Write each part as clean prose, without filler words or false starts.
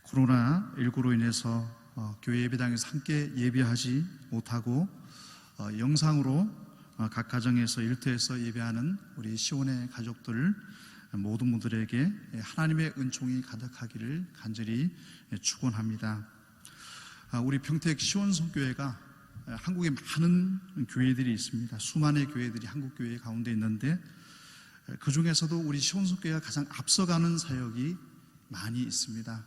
코로나19로 인해서 교회 예배당에서 함께 예배하지 못하고 영상으로 각 가정에서 일터에서 예배하는 우리 시온의 가족들 모든 분들에게 하나님의 은총이 가득하기를 간절히 축원합니다. 우리 평택 시온성교회가 한국에 많은 교회들이 있습니다. 수많은 교회들이 한국 교회 가운데 있는데 그 중에서도 우리 시온성교회가 가장 앞서가는 사역이 많이 있습니다.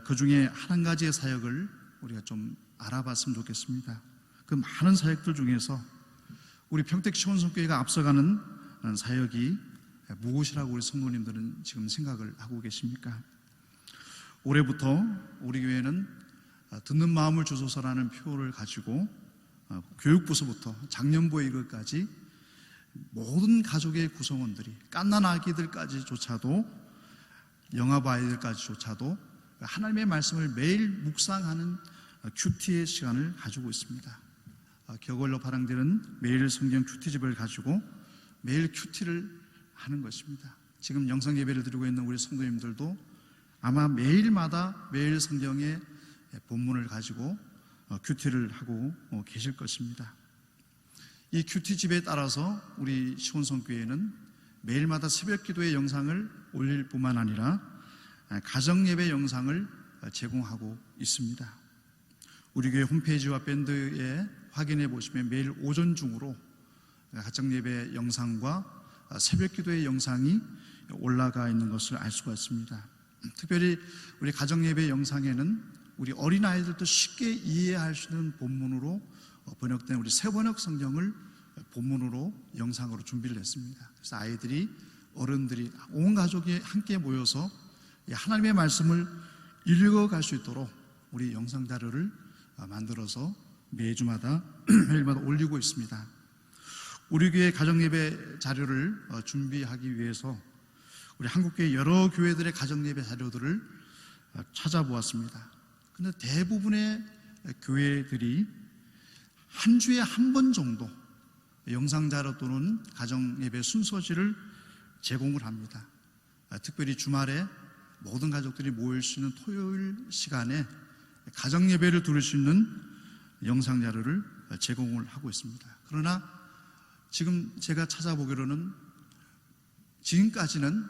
그 중에 한 가지의 사역을 우리가 좀 알아봤으면 좋겠습니다. 그 많은 사역들 중에서 우리 평택 시온성교회가 앞서가는 사역이 무엇이라고 우리 성도님들은 지금 생각을 하고 계십니까? 올해부터 우리 교회는 듣는 마음을 주소서라는 표를 가지고 교육부서부터 작년부에 이르기까지 모든 가족의 구성원들이 갓난 아기들까지조차도 영아부 아이들까지조차도 하나님의 말씀을 매일 묵상하는 큐티의 시간을 가지고 있습니다. 격월로 발행되는 매일 성경 큐티집을 가지고 매일 큐티를 하는 것입니다. 지금 영상 예배를 드리고 있는 우리 성도님들도 아마 매일마다 매일 성경의 본문을 가지고 큐티를 하고 계실 것입니다. 이 큐티집에 따라서 우리 시온성교회는 매일마다 새벽 기도의 영상을 올릴 뿐만 아니라 가정예배 영상을 제공하고 있습니다. 우리 교회 홈페이지와 밴드에 확인해 보시면 매일 오전 중으로 가정예배 영상과 새벽 기도의 영상이 올라가 있는 것을 알 수가 있습니다. 특별히 우리 가정예배 영상에는 우리 어린아이들도 쉽게 이해할 수 있는 본문으로 번역된 우리 새번역 성경을 본문으로 영상으로 준비를 했습니다. 그래서 아이들이 어른들이 온 가족이 함께 모여서 하나님의 말씀을 읽어갈 수 있도록 우리 영상 자료를 만들어서 매주마다 매일마다 올리고 있습니다. 우리 교회 가정예배 자료를 준비하기 위해서 우리 한국교회 여러 교회들의 가정예배 자료들을 찾아보았습니다. 그런데 대부분의 교회들이 한 주에 한 번 정도 영상 자료 또는 가정예배 순서지를 제공을 합니다. 특별히 주말에 모든 가족들이 모일 수 있는 토요일 시간에 가정예배를 들을 수 있는 영상 자료를 제공을 하고 있습니다. 그러나 지금 제가 찾아보기로는 지금까지는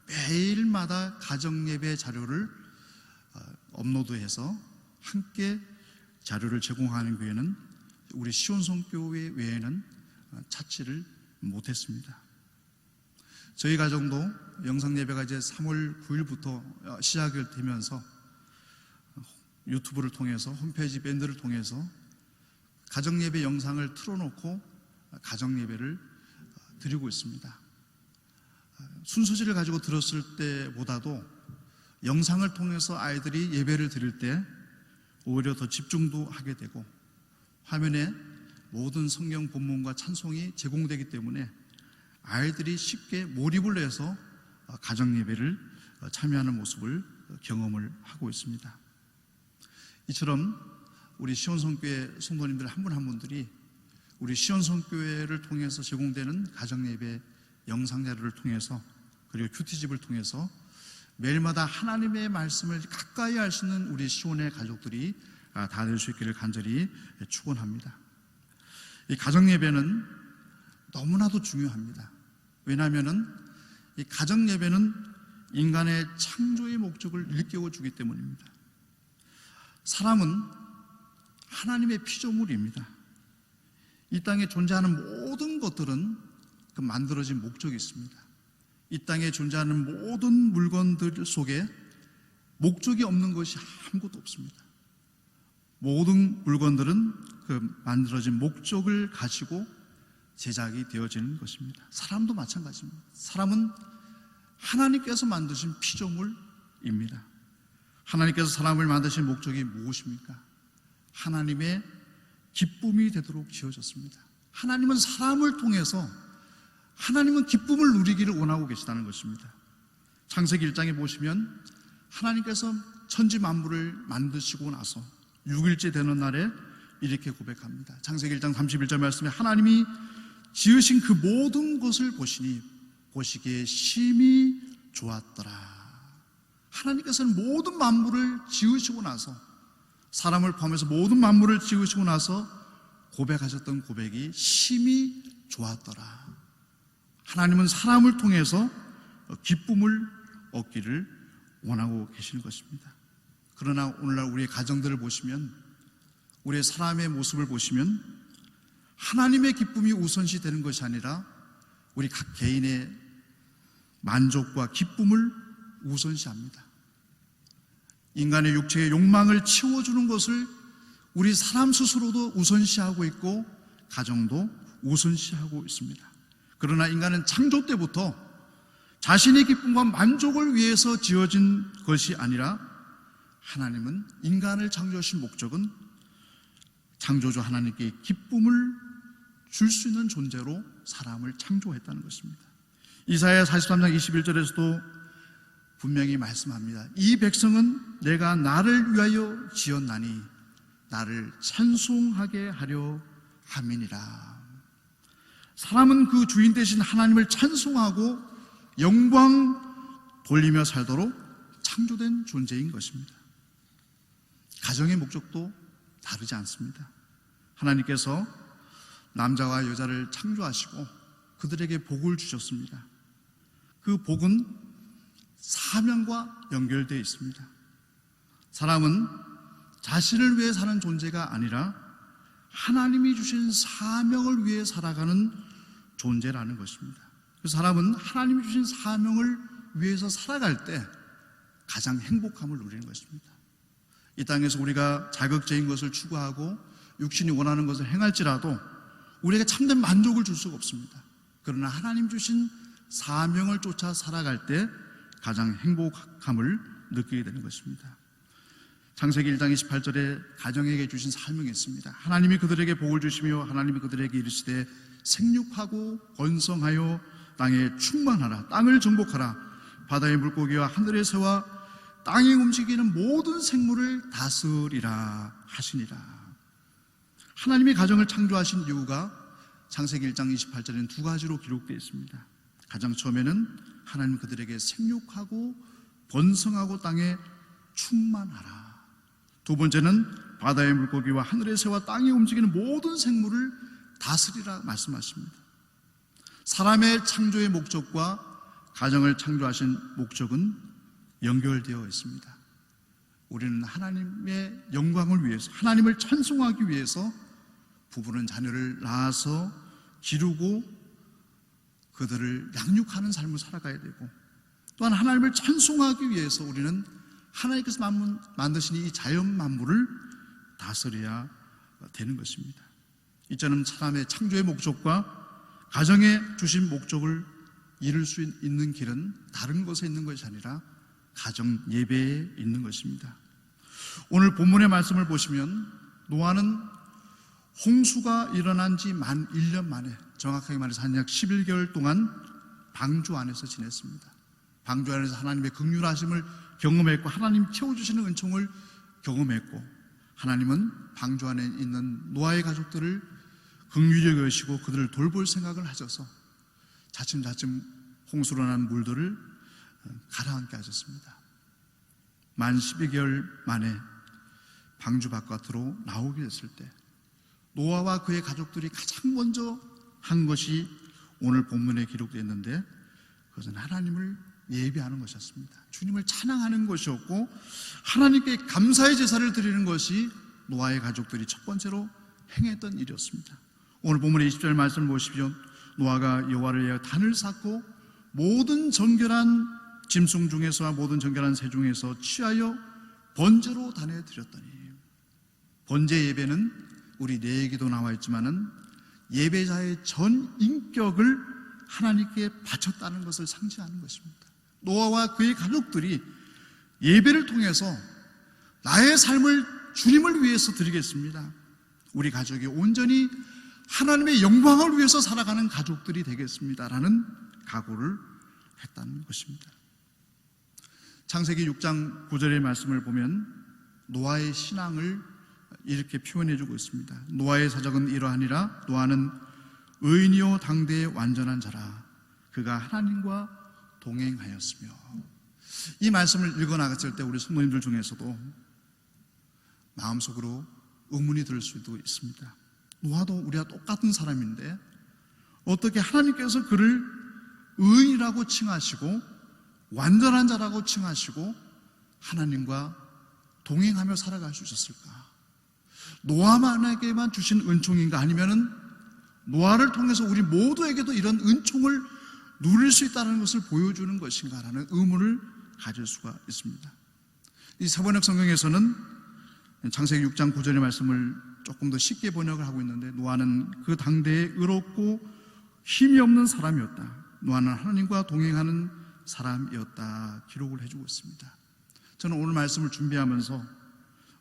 매일마다 가정예배 자료를 업로드해서 함께 자료를 제공하는 교회는 우리 시온성교회 외에는 찾지를 못했습니다. 저희 가정도 영상예배가 이제 3월 9일부터 시작이 되면서 유튜브를 통해서 홈페이지 밴드를 통해서 가정예배 영상을 틀어놓고 가정예배를 드리고 있습니다. 순서지를 가지고 들었을 때보다도 영상을 통해서 아이들이 예배를 드릴 때 오히려 더 집중도 하게 되고 화면에 모든 성경 본문과 찬송이 제공되기 때문에 아이들이 쉽게 몰입을 해서 가정예배를 참여하는 모습을 경험을 하고 있습니다. 이처럼 우리 시온성교회 성도님들 한 분 한 분들이 우리 시온성교회를 통해서 제공되는 가정예배 영상 자료를 통해서 그리고 큐티집을 통해서 매일마다 하나님의 말씀을 가까이 할 수 있는 우리 시온의 가족들이 다 될 수 있기를 간절히 축원합니다. 이 가정예배는 너무나도 중요합니다. 왜냐하면 이 가정예배는 인간의 창조의 목적을 일깨워주기 때문입니다. 사람은 하나님의 피조물입니다. 이 땅에 존재하는 모든 것들은 그 만들어진 목적이 있습니다. 이 땅에 존재하는 모든 물건들 속에 목적이 없는 것이 아무것도 없습니다. 모든 물건들은 그 만들어진 목적을 가지고 제작이 되어지는 것입니다. 사람도 마찬가지입니다. 사람은 하나님께서 만드신 피조물입니다. 하나님께서 사람을 만드신 목적이 무엇입니까? 하나님의 기쁨이 되도록 지어졌습니다. 하나님은 사람을 통해서 하나님은 기쁨을 누리기를 원하고 계시다는 것입니다. 창세기 1장에 보시면 하나님께서 천지 만물을 만드시고 나서 6일째 되는 날에 이렇게 고백합니다. 창세기 1장 31절 말씀에 하나님이 지으신 그 모든 것을 보시니 보시기에 심히 좋았더라. 하나님께서는 모든 만물을 지으시고 나서, 사람을 포함해서 모든 만물을 지으시고 나서 고백하셨던 고백이 심히 좋았더라. 하나님은 사람을 통해서 기쁨을 얻기를 원하고 계시는 것입니다. 그러나 오늘날 우리의 가정들을 보시면, 우리의 사람의 모습을 보시면 하나님의 기쁨이 우선시 되는 것이 아니라 우리 각 개인의 만족과 기쁨을 우선시합니다. 인간의 육체의 욕망을 채워주는 것을 우리 사람 스스로도 우선시하고 있고 가정도 우선시하고 있습니다. 그러나 인간은 창조 때부터 자신의 기쁨과 만족을 위해서 지어진 것이 아니라, 하나님은 인간을 창조하신 목적은 창조주 하나님께 기쁨을 줄 수 있는 존재로 사람을 창조했다는 것입니다. 이사야 43장 21절에서도 분명히 말씀합니다. 이 백성은 내가 나를 위하여 지었나니 나를 찬송하게 하려 함이니라. 사람은 그 주인 되신 하나님을 찬송하고 영광 돌리며 살도록 창조된 존재인 것입니다. 가정의 목적도 다르지 않습니다. 하나님께서 남자와 여자를 창조하시고 그들에게 복을 주셨습니다. 그 복은 사명과 연결되어 있습니다. 사람은 자신을 위해 사는 존재가 아니라 하나님이 주신 사명을 위해 살아가는 존재라는 것입니다. 그래서 사람은 하나님이 주신 사명을 위해서 살아갈 때 가장 행복함을 누리는 것입니다. 이 땅에서 우리가 자극적인 것을 추구하고 육신이 원하는 것을 행할지라도 우리에게 참된 만족을 줄 수가 없습니다. 그러나 하나님 주신 사명을 쫓아 살아갈 때 가장 행복함을 느끼게 되는 것입니다. 창세기 1장 28절에 가정에게 주신 사명이 있습니다. 하나님이 그들에게 복을 주시며 하나님이 그들에게 이르시되 생육하고 번성하여 땅에 충만하라. 땅을 정복하라. 바다의 물고기와 하늘의 새와 땅에 움직이는 모든 생물을 다스리라 하시니라. 하나님이 가정을 창조하신 이유가 창세기 1장 28절에는 두 가지로 기록되어 있습니다. 가장 처음에는 하나님 그들에게 생육하고 번성하고 땅에 충만하라. 두 번째는 바다의 물고기와 하늘의 새와 땅에 움직이는 모든 생물을 다스리라 말씀하십니다. 사람의 창조의 목적과 가정을 창조하신 목적은 연결되어 있습니다. 우리는 하나님의 영광을 위해서, 하나님을 찬송하기 위해서 부부는 자녀를 낳아서 기르고 그들을 양육하는 삶을 살아가야 되고, 또한 하나님을 찬송하기 위해서 우리는 하나님께서 만드신 이 자연 만물을 다스려야 되는 것입니다. 이처럼 사람의 창조의 목적과 가정에 주신 목적을 이룰 수 있는 길은 다른 곳에 있는 것이 아니라 가정 예배에 있는 것입니다. 오늘 본문의 말씀을 보시면 노아는 홍수가 일어난 지 만 1년 만에, 정확하게 말해서 한 약 11개월 동안 방주 안에서 지냈습니다. 방주 안에서 하나님의 긍휼하심을 경험했고 하나님 채워주시는 은총을 경험했고, 하나님은 방주 안에 있는 노아의 가족들을 긍휼히 여기시고 그들을 돌볼 생각을 하셔서 차츰차츰 홍수로 난 물들을 가라앉게 하셨습니다. 만 12개월 만에 방주 바깥으로 나오게 됐을 때 노아와 그의 가족들이 가장 먼저 한 것이 오늘 본문에 기록되어 있는데, 그것은 하나님을 예배하는 것이었습니다. 주님을 찬양하는 것이었고 하나님께 감사의 제사를 드리는 것이 노아의 가족들이 첫 번째로 행했던 일이었습니다. 오늘 본문의 20절 말씀을 보십시오. 노아가 여호와를 위하여 단을 쌓고 모든 정결한 짐승 중에서와 모든 정결한 새 중에서 취하여 번제로 단에 드렸더니, 번제 예배는 우리 내얘기도 나와 있지만은 예배자의 전 인격을 하나님께 바쳤다는 것을 상징하는 것입니다. 노아와 그의 가족들이 예배를 통해서 나의 삶을 주님을 위해서 드리겠습니다. 우리 가족이 온전히 하나님의 영광을 위해서 살아가는 가족들이 되겠습니다라는 각오를 했다는 것입니다. 창세기 6장 9절의 말씀을 보면 노아의 신앙을 이렇게 표현해주고 있습니다. 노아의 사적은 이러하니라. 노아는 의인이요 당대의 완전한 자라. 그가 하나님과 동행하였으며. 이 말씀을 읽어 나갔을 때 우리 성도님들 중에서도 마음속으로 의문이 들 수도 있습니다. 노아도 우리와 똑같은 사람인데 어떻게 하나님께서 그를 의인이라고 칭하시고 완전한 자라고 칭하시고 하나님과 동행하며 살아갈 수 있었을까? 노아만에게만 주신 은총인가? 아니면은 노아를 통해서 우리 모두에게도 이런 은총을 누릴 수 있다는 것을 보여주는 것인가? 라는 의문을 가질 수가 있습니다. 이 세번역 성경에서는 창세기 6장 9절의 말씀을 조금 더 쉽게 번역을 하고 있는데, 노아는 그 당대에 의롭고 힘이 없는 사람이었다. 노아는 하나님과 동행하는 사람이었다. 기록을 해주고 있습니다. 저는 오늘 말씀을 준비하면서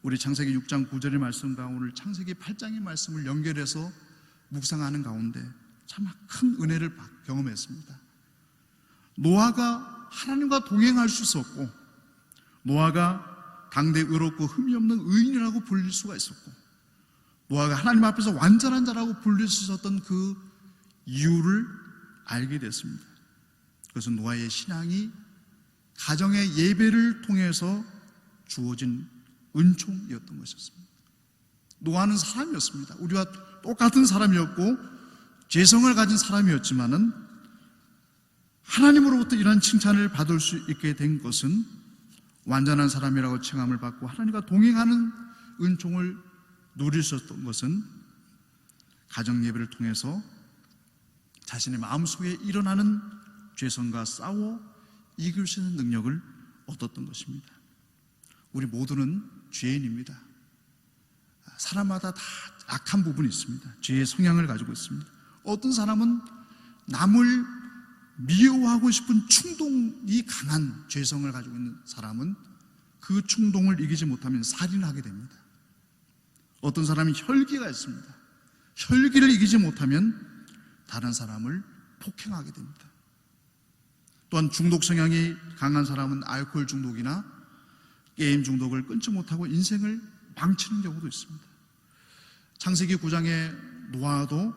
우리 창세기 6장 9절의 말씀과 오늘 창세기 8장의 말씀을 연결해서 묵상하는 가운데 참 큰 은혜를 경험했습니다. 노아가 하나님과 동행할 수 있었고, 노아가 당대 의롭고 흠이 없는 의인이라고 불릴 수가 있었고, 노아가 하나님 앞에서 완전한 자라고 불릴 수 있었던 그 이유를 알게 됐습니다. 그것은 노아의 신앙이 가정의 예배를 통해서 주어진 은총이었던 것이었습니다. 노아는 사람이었습니다. 우리와 똑같은 사람이었고 죄성을 가진 사람이었지만은 하나님으로부터 이런 칭찬을 받을 수 있게 된 것은 완전한 사람이라고 칭함을 받고 하나님과 동행하는 은총을 누릴 수 있었던 것은 가정 예배를 통해서 자신의 마음속에 일어나는 죄성과 싸워 이길 수 있는 능력을 얻었던 것입니다. 우리 모두는 죄인입니다. 사람마다 다 악한 부분이 있습니다. 죄의 성향을 가지고 있습니다. 어떤 사람은 남을 미워하고 싶은 충동이 강한 죄성을 가지고 있는 사람은 그 충동을 이기지 못하면 살인하게 됩니다. 어떤 사람이 혈기가 있습니다. 혈기를 이기지 못하면 다른 사람을 폭행하게 됩니다. 또한 중독 성향이 강한 사람은 알코올 중독이나 게임 중독을 끊지 못하고 인생을 망치는 경우도 있습니다. 창세기 9장에 노아도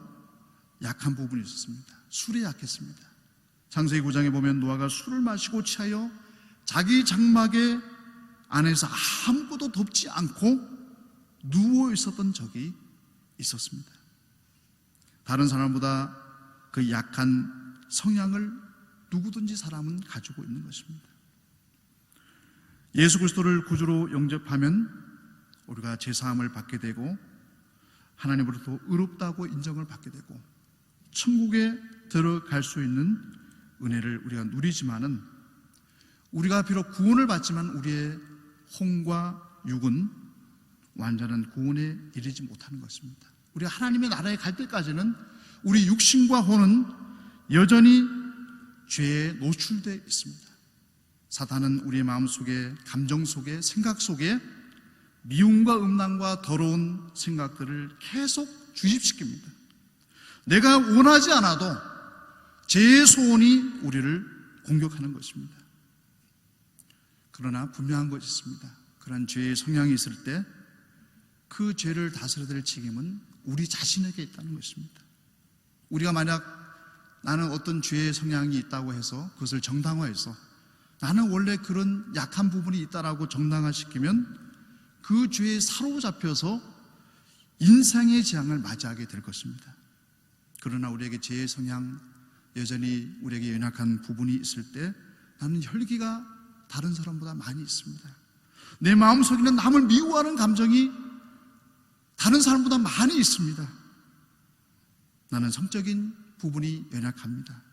약한 부분이 있었습니다. 술에 약했습니다. 창세기 9장에 보면 노아가 술을 마시고 취하여 자기 장막에 안에서 아무것도 덮지 않고 누워 있었던 적이 있었습니다. 다른 사람보다 그 약한 성향을 누구든지 사람은 가지고 있는 것입니다. 예수 그리스도를 구주로 영접하면 우리가 제사함을 받게 되고 하나님으로부터 의롭다고 인정을 받게 되고 천국에 들어갈 수 있는 은혜를 우리가 누리지만은, 우리가 비록 구원을 받지만 우리의 혼과 육은 완전한 구원에 이르지 못하는 것입니다. 우리가 하나님의 나라에 갈 때까지는 우리 육신과 혼은 여전히 죄에 노출되어 있습니다. 사탄은 우리의 마음속에, 감정 속에, 생각 속에 미움과 음란과 더러운 생각들을 계속 주입시킵니다. 내가 원하지 않아도 죄의 소원이 우리를 공격하는 것입니다. 그러나 분명한 것이 있습니다. 그런 죄의 성향이 있을 때 그 죄를 다스려야 될 책임은 우리 자신에게 있다는 것입니다. 우리가 만약 나는 어떤 죄의 성향이 있다고 해서 그것을 정당화해서 나는 원래 그런 약한 부분이 있다라고 정당화시키면 그 죄에 사로잡혀서 인생의 재앙을 맞이하게 될 것입니다. 그러나 우리에게 죄의 성향, 여전히 우리에게 연약한 부분이 있을 때 나는 혈기가 다른 사람보다 많이 있습니다. 내 마음속에는 남을 미워하는 감정이 다른 사람보다 많이 있습니다. 나는 성적인 부분이 연약합니다.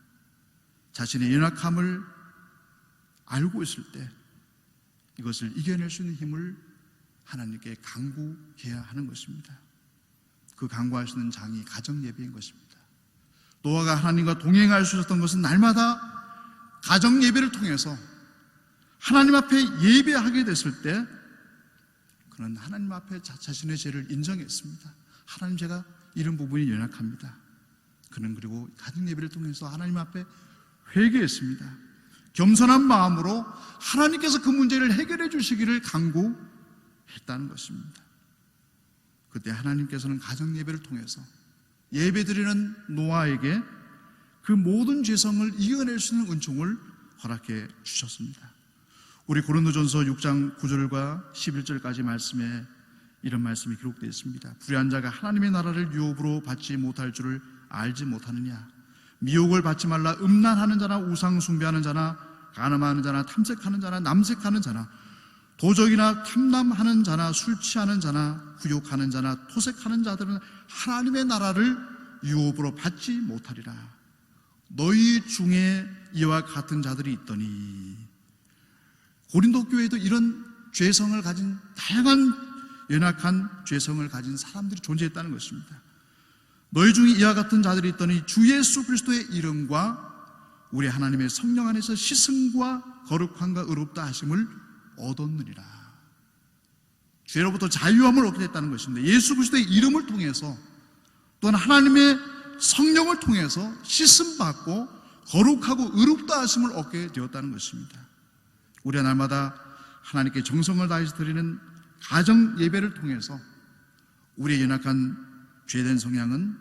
자신의 연약함을 알고 있을 때 이것을 이겨낼 수 있는 힘을 하나님께 간구해야 하는 것입니다. 그 간구할 수 있는 장이 가정 예배인 것입니다. 노아가 하나님과 동행할 수 있었던 것은 날마다 가정 예배를 통해서 하나님 앞에 예배하게 됐을 때 그는 하나님 앞에 자신의 죄를 인정했습니다. 하나님, 제가 이런 부분이 연약합니다. 그는 그리고 가정 예배를 통해서 하나님 앞에 회개했습니다. 겸손한 마음으로 하나님께서 그 문제를 해결해 주시기를 간구했다는 것입니다. 그때 하나님께서는 가정 예배를 통해서 예배드리는 노아에게 그 모든 죄성을 이겨낼 수 있는 은총을 허락해 주셨습니다. 우리 고린도전서 6장 9절과 11절까지 말씀에 이런 말씀이 기록되어 있습니다. 불의한 자가 하나님의 나라를 유업으로 받지 못할 줄을 알지 못하느냐. 미혹을 받지 말라. 음란하는 자나 우상 숭배하는 자나 간음하는 자나 탐색하는 자나 남색하는 자나 도적이나 탐남하는 자나 술 취하는 자나 구욕하는 자나 토색하는 자들은 하나님의 나라를 유업으로 받지 못하리라. 너희 중에 이와 같은 자들이 있더니, 고린도 교회에도 이런 죄성을 가진, 다양한 연약한 죄성을 가진 사람들이 존재했다는 것입니다. 너희 중에 이와 같은 자들이 있더니 주 예수 그리스도의 이름과 우리 하나님의 성령 안에서 시승과 거룩함과 의롭다 하심을 얻었느니라. 죄로부터 자유함을 얻게 됐다는 것입니다. 예수 그리스도의 이름을 통해서, 또한 하나님의 성령을 통해서 씻음받고 거룩하고 의롭다 하심을 얻게 되었다는 것입니다. 우리가 날마다 하나님께 정성을 다해서 드리는 가정 예배를 통해서 우리의 연약한 죄된 성향은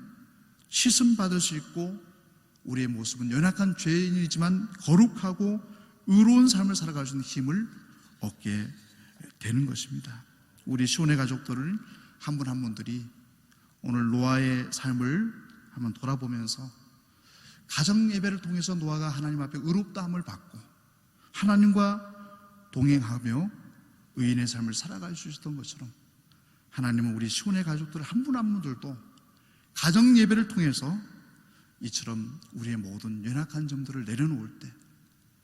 씻음받을 수 있고, 우리의 모습은 연약한 죄인이지만 거룩하고 의로운 삶을 살아갈 수 있는 힘을 얻게 되는 것입니다. 우리 시온의 가족들을 한 분 한 분들이 오늘 노아의 삶을 한번 돌아보면서 가정 예배를 통해서 노아가 하나님 앞에 의롭다함을 받고 하나님과 동행하며 의인의 삶을 살아갈 수 있었던 것처럼, 하나님은 우리 시온의 가족들 한 분 한 분들도 가정 예배를 통해서 이처럼 우리의 모든 연약한 점들을 내려놓을 때,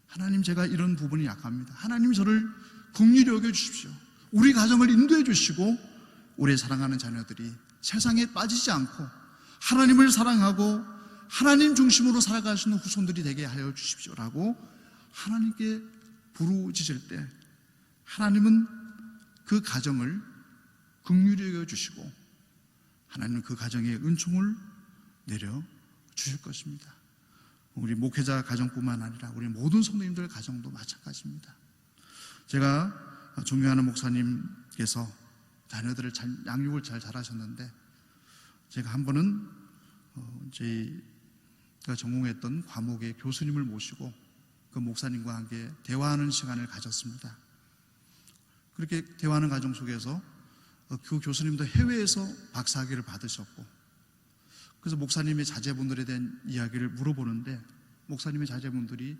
하나님, 제가 이런 부분이 약합니다. 하나님, 저를 긍휼히 여겨 주십시오. 우리 가정을 인도해 주시고 우리의 사랑하는 자녀들이 세상에 빠지지 않고 하나님을 사랑하고 하나님 중심으로 살아갈 수 있는 후손들이 되게 하여 주십시오라고 하나님께 부르짖을 때, 하나님은 그 가정을 긍휼히 여겨 주시고 하나님은 그 가정에 은총을 내려 주실 것입니다. 우리 목회자 가정뿐만 아니라 우리 모든 성도님들 가정도 마찬가지입니다. 제가 존경하는 목사님께서 자녀들을 양육을 잘 잘하셨는데, 제가 한 번은 제가 전공했던 과목의 교수님을 모시고 그 목사님과 함께 대화하는 시간을 가졌습니다. 그렇게 대화하는 과정 속에서 그 교수님도 해외에서 박사학위를 받으셨고, 그래서 목사님의 자제분들에 대한 이야기를 물어보는데, 목사님의 자제분들이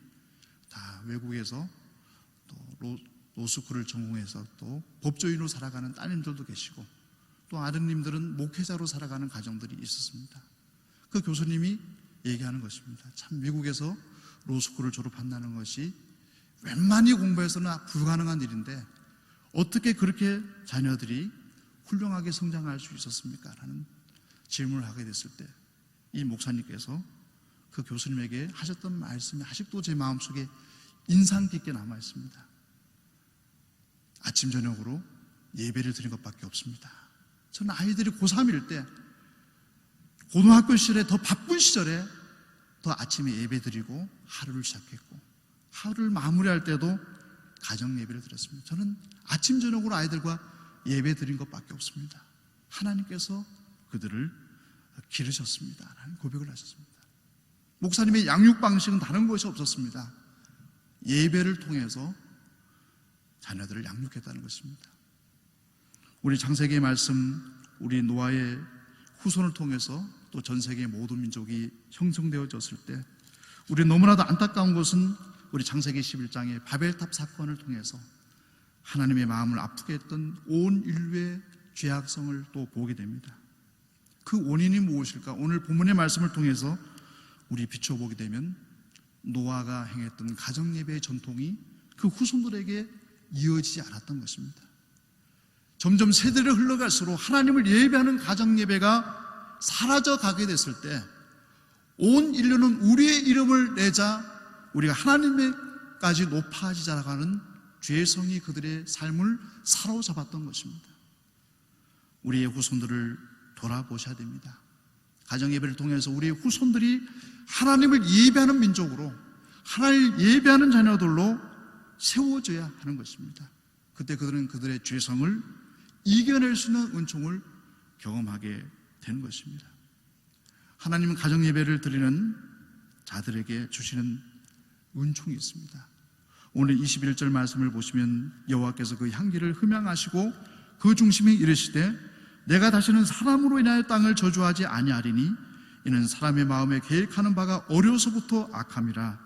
다 외국에서 또 로스쿨을 전공해서 또 법조인으로 살아가는 따님들도 계시고, 또 아드님들은 목회자로 살아가는 가정들이 있었습니다. 그 교수님이 얘기하는 것입니다. 참, 미국에서 로스쿨을 졸업한다는 것이 웬만히 공부해서는 불가능한 일인데 어떻게 그렇게 자녀들이 훌륭하게 성장할 수 있었습니까? 라는 질문을 하게 됐을 때, 이 목사님께서 그 교수님에게 하셨던 말씀이 아직도 제 마음속에 인상 깊게 남아 있습니다. 아침 저녁으로 예배를 드린 것밖에 없습니다. 저는 아이들이 고3일 때, 고등학교 시절에 더 바쁜 시절에 더 아침에 예배 드리고 하루를 시작했고, 하루를 마무리할 때도 가정 예배를 드렸습니다. 저는 아침 저녁으로 아이들과 예배 드린 것밖에 없습니다. 하나님께서 그들을 기르셨습니다 라는 고백을 하셨습니다. 목사님의 양육 방식은 다른 것이 없었습니다. 예배를 통해서 자녀들을 양육했다는 것입니다. 우리 창세기의 말씀, 우리 노아의 후손을 통해서 또 전 세계의 모든 민족이 형성되어졌을 때, 우리 너무나도 안타까운 것은 우리 창세기 11장의 바벨탑 사건을 통해서 하나님의 마음을 아프게 했던 온 인류의 죄악성을 또 보게 됩니다. 그 원인이 무엇일까? 오늘 본문의 말씀을 통해서 우리 비춰보게 되면, 노아가 행했던 가정예배의 전통이 그 후손들에게 이어지지 않았던 것입니다. 점점 세대를 흘러갈수록 하나님을 예배하는 가정예배가 사라져 가게 됐을 때, 온 인류는 우리의 이름을 내자 우리가 하나님에까지 높아지자라는 죄성이 그들의 삶을 사로잡았던 것입니다. 우리의 후손들을 돌아보셔야 됩니다. 가정예배를 통해서 우리의 후손들이 하나님을 예배하는 민족으로, 하나님을 예배하는 자녀들로 세워져야 하는 것입니다. 그때 그들은 그들의 죄성을 이겨낼 수 있는 은총을 경험하게 되는 것입니다. 하나님은 가정예배를 드리는 자들에게 주시는 은총이 있습니다. 오늘 21절 말씀을 보시면 여호와께서 그 향기를 흠양하시고 그 중심에 이르시되 내가 다시는 사람으로 인하여 땅을 저주하지 아니하리니 이는 사람의 마음에 계획하는 바가 어려서부터 악함이라.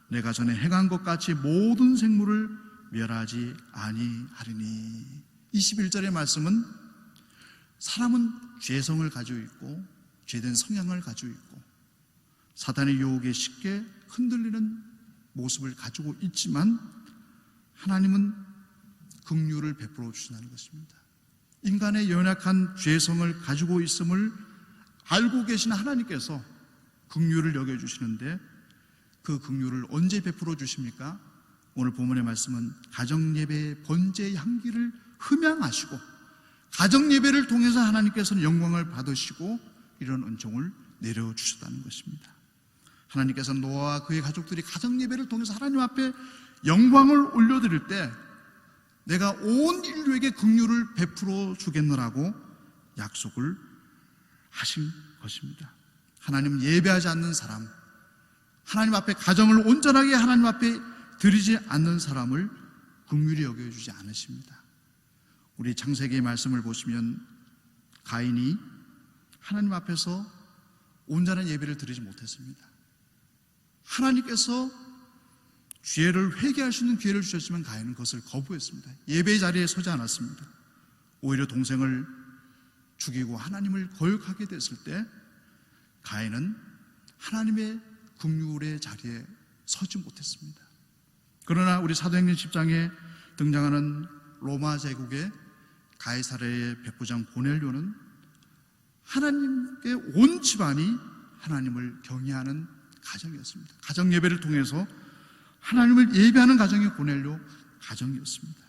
내가 전에 행한 것 같이 모든 생물을 멸하지 아니하리니. 21절의 말씀은 사람은 죄성을 가지고 있고 죄된 성향을 가지고 있고 사단의 유혹에 쉽게 흔들리는 모습을 가지고 있지만 하나님은 긍휼을 베풀어 주신다는 것입니다. 인간의 연약한 죄성을 가지고 있음을 알고 계신 하나님께서 긍휼을 여겨주시는데 그 긍휼을 언제 베풀어 주십니까? 오늘 본문의 말씀은 가정예배의 번제의 향기를 흠양하시고 가정예배를 통해서 하나님께서는 영광을 받으시고 이런 은총을 내려주셨다는 것입니다. 하나님께서는 노아와 그의 가족들이 가정예배를 통해서 하나님 앞에 영광을 올려드릴 때 내가 온 인류에게 긍휼을 베풀어 주겠노라고 약속을 하신 것입니다. 하나님 예배하지 않는 사람, 하나님 앞에 가정을 온전하게 하나님 앞에 드리지 않는 사람을 긍휼히 여겨주지 않으십니다. 우리 창세기의 말씀을 보시면 가인이 하나님 앞에서 온전한 예배를 드리지 못했습니다. 하나님께서 죄를 회개할 수 있는 기회를 주셨지만 가인은 그것을 거부했습니다. 예배의 자리에 서지 않았습니다. 오히려 동생을 죽이고 하나님을 거역하게 됐을 때 가인은 하나님의 긍휼의 자리에 서지 못했습니다. 그러나 우리 사도행전 10장에 등장하는 로마 제국의 가이사랴의 백부장 고넬료는 하나님께 온 집안이 하나님을 경외하는 가정이었습니다. 가정 예배를 통해서 하나님을 예배하는 가정이 고넬료 가정이었습니다.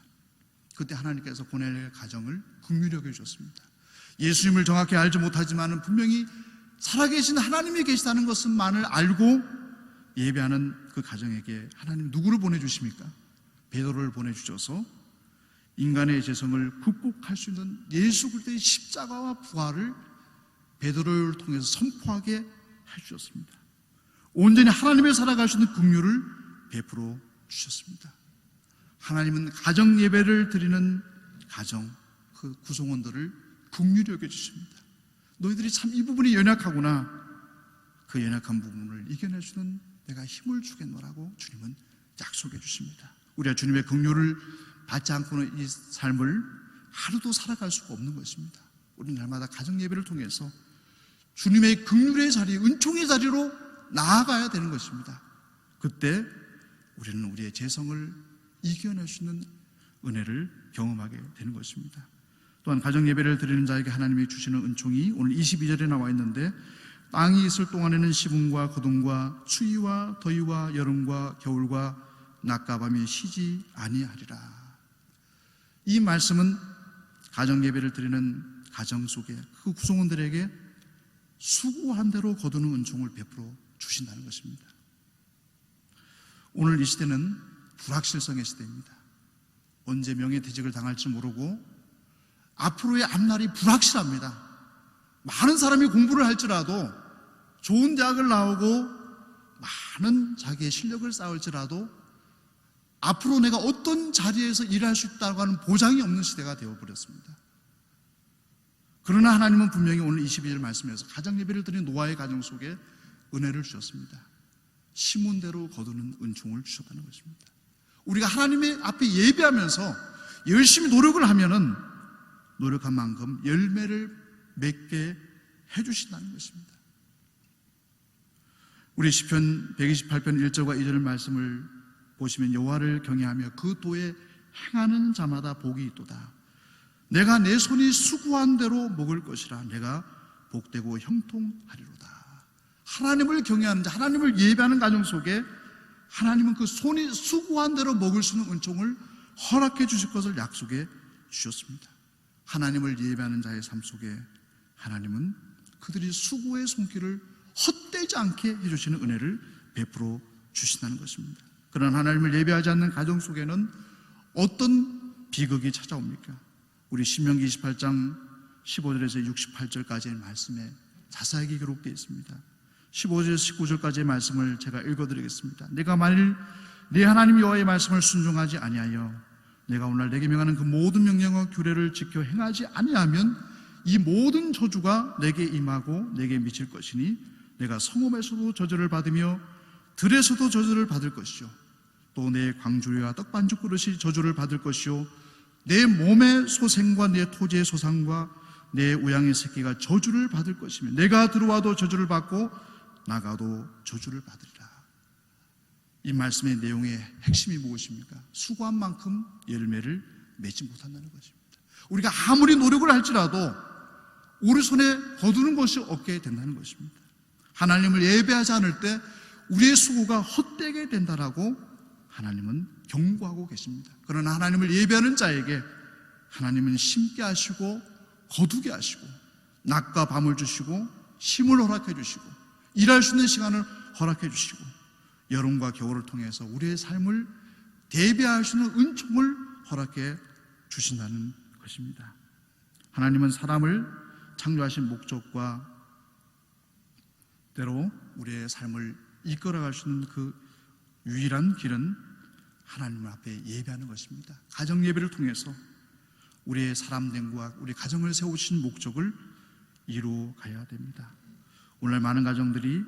그때 하나님께서 고넬료의 가정을 긍휼히 여겨주셨습니다. 예수님을 정확히 알지 못하지만 분명히 살아계신 하나님이 계시다는 것만을 알고 예배하는 그 가정에게 하나님 누구를 보내주십니까? 베드로를 보내주셔서 인간의 죄성을 극복할 수 있는 예수 그리스도의 십자가와 부활을 베드로를 통해서 선포하게 해주셨습니다. 온전히 하나님의 살아갈 수 있는 긍휼을 베풀어 주셨습니다. 하나님은 가정 예배를 드리는 가정 그 구성원들을 긍휼히 여겨주십니다. 너희들이 참 이 부분이 연약하구나. 그 연약한 부분을 이겨내주는 내가 힘을 주겠노라고 주님은 약속해 주십니다. 우리가 주님의 긍휼을 받지 않고는 이 삶을 하루도 살아갈 수가 없는 것입니다. 우리는 날마다 가정 예배를 통해서 주님의 긍휼의 자리, 은총의 자리로 나아가야 되는 것입니다. 그때 우리는 우리의 죄성을 이겨낼 수 있는 은혜를 경험하게 되는 것입니다. 또한 가정 예배를 드리는 자에게 하나님이 주시는 은총이 오늘 22절에 나와 있는데 땅이 있을 동안에는 시분과 거둠과 추위와 더위와 여름과 겨울과 낮과 밤이 쉬지 아니하리라. 이 말씀은 가정 예배를 드리는 가정 속에 그 구성원들에게 수고한 대로 거두는 은총을 베풀어 주신다는 것입니다. 오늘 이 시대는 불확실성의 시대입니다. 언제 명예퇴직을 당할지 모르고 앞으로의 앞날이 불확실합니다. 많은 사람이 공부를 할지라도 좋은 대학을 나오고 많은 자기의 실력을 쌓을지라도 앞으로 내가 어떤 자리에서 일할 수 있다고 하는 보장이 없는 시대가 되어버렸습니다. 그러나 하나님은 분명히 오늘 22절 말씀에서 가정 예배를 드린 노아의 가정 속에 은혜를 주셨습니다. 심은 대로 거두는 은총을 주셨다는 것입니다. 우리가 하나님의 앞에 예배하면서 열심히 노력을 하면은 노력한 만큼 열매를 맺게 해주신다는 것입니다. 우리 시편 128편 1절과 2절 말씀을 보시면 여호와를 경외하며 그 도에 행하는 자마다 복이 있도다. 내가 내 손이 수고한 대로 먹을 것이라. 내가 복되고 형통하리로다. 하나님을 경외하는 자, 하나님을 예배하는 가정 속에 하나님은 그 손이 수고한 대로 먹을 수 있는 은총을 허락해 주실 것을 약속해 주셨습니다. 하나님을 예배하는 자의 삶 속에 하나님은 그들이 수고의 손길을 헛되지 않게 해주시는 은혜를 베풀어 주신다는 것입니다. 그러나 하나님을 예배하지 않는 가정 속에는 어떤 비극이 찾아옵니까? 우리 신명기 28장 15절에서 68절까지의 말씀에 자세하게 기록되어 있습니다. 15절 19절까지의 말씀을 제가 읽어드리겠습니다. 내가 만일 네 하나님 여호와의 말씀을 순종하지 아니하여 내가 오늘 내게 명하는 그 모든 명령과 규례를 지켜 행하지 아니하면 이 모든 저주가 내게 임하고 내게 미칠 것이니 내가 성읍에서도 저주를 받으며 들에서도 저주를 받을 것이요 또 내 광주리와 떡반죽 그릇이 저주를 받을 것이요 내 몸의 소생과 내 토지의 소상과 내 우양의 새끼가 저주를 받을 것이며 내가 들어와도 저주를 받고 나가도 저주를 받으리라. 이 말씀의 내용의 핵심이 무엇입니까? 수고한 만큼 열매를 맺지 못한다는 것입니다. 우리가 아무리 노력을 할지라도 우리 손에 거두는 것이 없게 된다는 것입니다. 하나님을 예배하지 않을 때 우리의 수고가 헛되게 된다라고 하나님은 경고하고 계십니다. 그러나 하나님을 예배하는 자에게 하나님은 심게 하시고 거두게 하시고 낮과 밤을 주시고 힘을 허락해 주시고 일할 수 있는 시간을 허락해 주시고 여름과 겨울을 통해서 우리의 삶을 대비할 수 있는 은총을 허락해 주신다는 것입니다. 하나님은 사람을 창조하신 목적과 때로 우리의 삶을 이끌어갈 수 있는 그 유일한 길은 하나님 앞에 예배하는 것입니다. 가정 예배를 통해서 우리의 사람됨과 우리 가정을 세우신 목적을 이루어 가야 됩니다. 오늘 많은 가정들이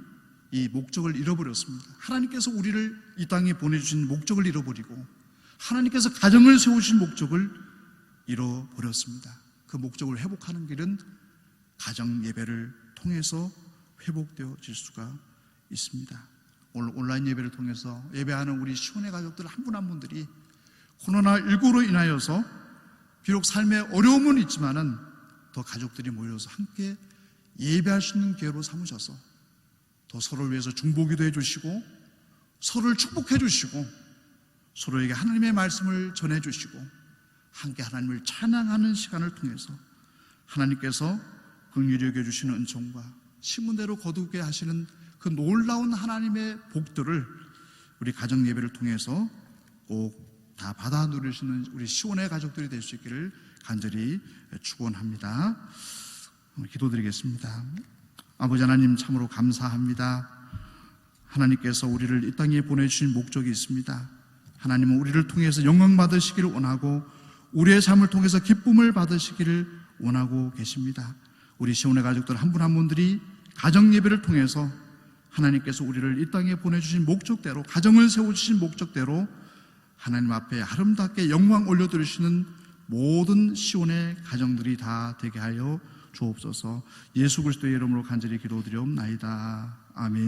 이 목적을 잃어버렸습니다. 하나님께서 우리를 이 땅에 보내주신 목적을 잃어버리고 하나님께서 가정을 세우신 목적을 잃어버렸습니다. 그 목적을 회복하는 길은 가정 예배를 통해서 회복되어질 수가 있습니다. 오늘 온라인 예배를 통해서 예배하는 우리 시온의 가족들 한 분 한 분들이 코로나19로 인하여서 비록 삶에 어려움은 있지만은 더 가족들이 모여서 함께 예배할 수 있는 기회로 삼으셔서 더 서로를 위해서 중보기도 해주시고 서로를 축복해 주시고 서로에게 하나님의 말씀을 전해 주시고 함께 하나님을 찬양하는 시간을 통해서 하나님께서 긍휼히 여겨 주시는 은총과 신문대로 거두게 하시는 그 놀라운 하나님의 복들을 우리 가정 예배를 통해서 꼭 다 받아 누리시는 우리 시온의 가족들이 될 수 있기를 간절히 축원합니다. 기도드리겠습니다. 아버지 하나님 참으로 감사합니다. 하나님께서 우리를 이 땅에 보내주신 목적이 있습니다. 하나님은 우리를 통해서 영광 받으시기를 원하고 우리의 삶을 통해서 기쁨을 받으시기를 원하고 계십니다. 우리 시온의 가족들 한 분 한 분들이 가정 예배를 통해서 하나님께서 우리를 이 땅에 보내주신 목적대로 가정을 세워주신 목적대로 하나님 앞에 아름답게 영광 올려드리시는 모든 시온의 가정들이 다 되게 하여 주옵소서. 예수 그리스도의 이름으로 간절히 기도드리옵나이다. 아멘.